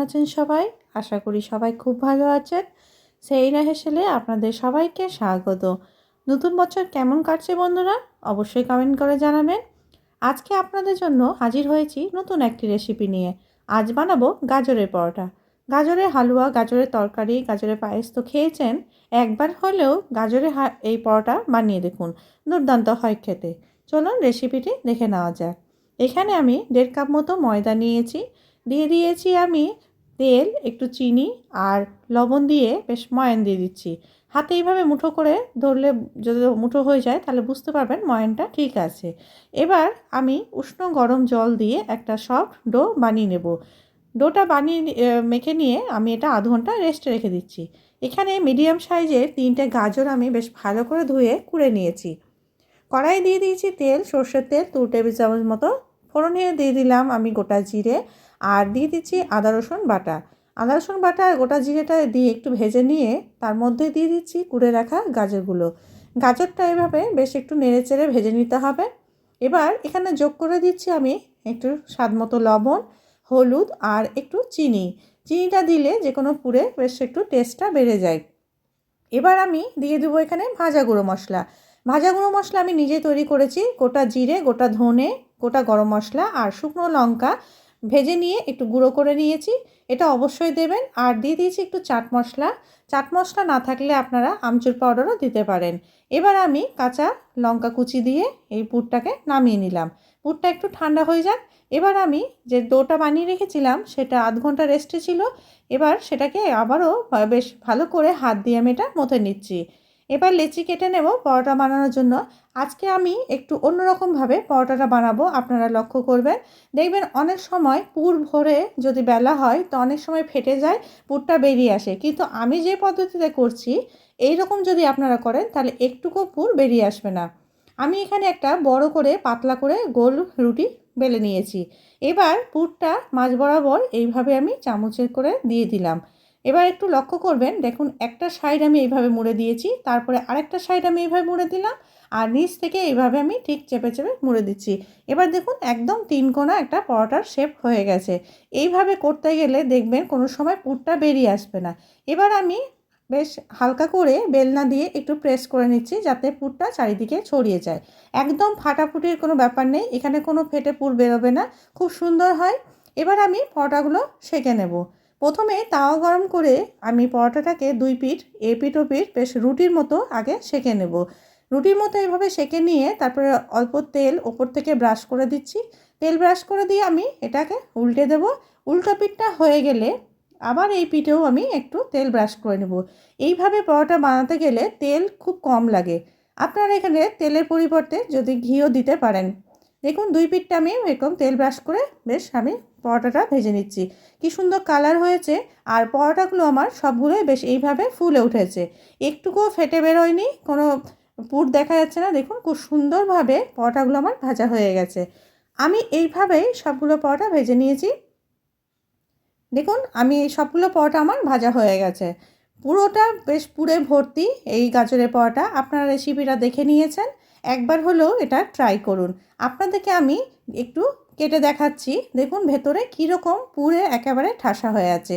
আছেন সবাই? আশা করি সবাই খুব ভালো আছেন। সেইরা হেসেলে আপনাদের সবাইকে স্বাগত। নতুন বছর কেমন কাটছে বন্ধুরা? অবশ্যই কমেন্ট করে জানাবেন। আজকে আপনাদের জন্য হাজির হয়েছি নতুন একটি রেসিপি নিয়ে। আজ বানাবো গাজরের পরোটা। গাজরের হালুয়া, গাজরের তরকারি, গাজরের পায়েস তো খেয়েছেন। একবার হলেও গাজরের এই পরোটা বানিয়ে দেখুন, দুর্দান্ত হয় খেতে। চলুন রেসিপিটি দেখে নেওয়া যাক। এখানে আমি 1.5 কাপ মতো ময়দা নিয়েছি। দিয়ে দিয়েছি আমি তেল, একটু চিনি আর লবণ দিয়ে বেশ ময়ান দিয়ে দিচ্ছি। হাতে এইভাবে মুঠো করে ধরলে, যদি মুঠো হয়ে যায় তাহলে বুঝতে পারবেন ময়ানটা ঠিক আছে। এবার আমি উষ্ণ গরম জল দিয়ে একটা সফট ডো বানিয়ে নেব। ডোটা বানিয়ে মেখে নিয়ে আমি এটা আধ ঘন্টা রেস্টে রেখে দিচ্ছি। এখানে মিডিয়াম সাইজের 3টে গাজর আমি বেশ ভালো করে ধুয়ে কুড়ে নিয়েছি। কড়াই দিয়ে দিয়েছি তেল, সর্ষের তেল 2 টেবিল চামচ মতো। ফোড়নে দিয়ে দিলাম আমি গোটা জিরে আর দিয়ে দিচ্ছি আদা রসুন বাটা। আদা রসুন বাটা আর গোটা জিরেটা দিয়ে একটু ভেজে নিয়ে তার মধ্যে দিয়ে দিচ্ছি কুড়ে রাখা গাজরগুলো। গাজরটা এভাবে বেশ একটু নেড়েচেড়ে ভেজে নিতে হবে। এবার এখানে যোগ করে দিচ্ছি আমি একটু স্বাদ মতো লবণ, হলুদ আর একটু চিনি। চিনিটা দিলে যে কোনো পুরে বেশ একটু টেস্টটা বেড়ে যায়। এবার আমি দিয়ে দেবো এখানে ভাজা গুঁড়ো মশলা। ভাজা গুঁড়ো মশলা আমি নিজে তৈরি করেছি। গোটা জিরে, গোটা ধনে, গোটা গরম মশলা আর শুকনো লঙ্কা ভেজে নিয়ে একটু গুঁড়ো করে নিয়েছি। এটা অবশ্যই দেবেন। আর দিয়ে দিয়েছি একটু চাট মশলা। চাট মশলা না থাকলে আপনারা আমচুর পাউডারও দিতে পারেন। এবার আমি কাঁচা লঙ্কা কুচি দিয়ে এই পুরটাকে নামিয়ে নিলাম। পুরটা একটু ঠান্ডা হয়ে যাক। এবার আমি যে ডোটা বানিয়ে রেখেছিলাম সেটা আধ ঘন্টা রেস্টে ছিল। এবার সেটাকে আবারও বেশ ভালো করে হাত দিয়ে আমি এটা মথে নিচ্ছি। এবার লেচি কেটে নেব পরোটা বানানোর জন্য। আজকে আমি একটু অন্যরকমভাবে পরোটাটা বানাবো, আপনারা লক্ষ্য করবেন। দেখবেন অনেক সময় পুর ভরে যদি বেলা হয় তো অনেক সময় ফেটে যায়, পুরটা বেরিয়ে আসে। কিন্তু আমি যে পদ্ধতিতে করছি এই রকম যদি আপনারা করেন তাহলে একটুকু পুর বেরিয়ে আসবে না। আমি এখানে একটা বড় করে পাতলা করে গোল রুটি বেলে নিয়েছি। এবার পুরটা মাঝ বরাবর এইভাবে আমি চামচের করে দিয়ে দিলাম। এবার একটু লক্ষ্য করবেন, দেখুন একটা সাইড আমি এইভাবে মুড়ে দিয়েছি, তারপরে আরেকটা সাইড আমি এইভাবে মুড়ে দিলাম আর নিচ থেকে এইভাবে আমি ঠিক চেপে চেপে মুড়ে দিচ্ছি। এবার দেখুন একদম 3 কোণা একটা পরোটার শেপ হয়ে গেছে। এইভাবে করতে গেলে দেখবেন কোনো সময় পুরটা বেরিয়ে আসবে না। এবার আমি বেশ হালকা করে বেলনা দিয়ে একটু প্রেস করে নিচ্ছি যাতে পুরটা চারিদিকে ছড়িয়ে যায়। একদম ফাটাফুটির কোনো ব্যাপার নেই, এখানে কোনো ফেটে পুর বেরোবে না, খুব সুন্দর হয়। এবার আমি পরোটাগুলো সেঁকে নেব। প্রথমে তাওয়া গরম করে আমি পরোটাটাকে 2 পিঠ এপিঠ ওপিঠ বেশ রুটির মতো আগে সেঁকে নেব। রুটির মতো এভাবে সেঁকে নিয়ে তারপরে অল্প তেল ওপর থেকে ব্রাশ করে দিচ্ছি। তেল ব্রাশ করে দিয়ে আমি এটাকে উল্টে দেব। উল্টো পিঠটা হয়ে গেলে আবার এই পিঠেও আমি একটু তেল ব্রাশ করে নেব। এইভাবে পরোটা বানাতে গেলে তেল খুব কম লাগে। আপনারা এখানে তেলের পরিবর্তে যদি ঘিও দিতে পারেন। দেখুন 2 পিঠটা আমি এরকম তেল ব্রাশ করে বেশ আমি পরোটাটা ভেজে নিচ্ছি। কি সুন্দর কালার হয়েছে। আর পরোটাগুলো আমার সবগুলোই বেশ এইভাবে ফুলে উঠেছে, একটুকুও ফেটে বেরোয়নি, কোনো পুর দেখা যাচ্ছে না। দেখুন খুব সুন্দরভাবে পরোটাগুলো আমার ভাজা হয়ে গেছে। আমি এইভাবেই সবগুলো পরোটা ভেজে নিয়েছি। দেখুন আমি সবগুলো পরোটা আমার ভাজা হয়ে গেছে। পুরোটা বেশ পুরে ভর্তি এই গাজরের পরোটা। আপনারা রেসিপিটা দেখে নিয়েছেন, একবার হলেও এটা ট্রাই করুন। আপনাদেরকে আমি একটু কেটে দেখাচ্ছি, দেখুন ভেতরে কীরকম পুরে একেবারে ঠাসা হয়ে আছে।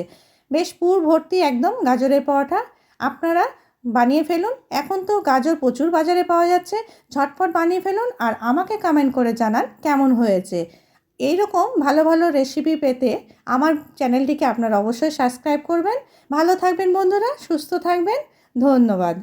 বেশ পুর ভর্তি একদম গাজরের পরোটা। আপনারা বানিয়ে ফেলুন। এখন তো গাজর প্রচুর বাজারে পাওয়া যাচ্ছে, ঝটপট বানিয়ে ফেলুন আর আমাকে কমেন্ট করে জানান কেমন হয়েছে। এই রকম ভালো ভালো রেসিপি পেতে আমার চ্যানেলটিকে আপনারা অবশ্যই সাবস্ক্রাইব করবেন। ভালো থাকবেন বন্ধুরা, সুস্থ থাকবেন। ধন্যবাদ।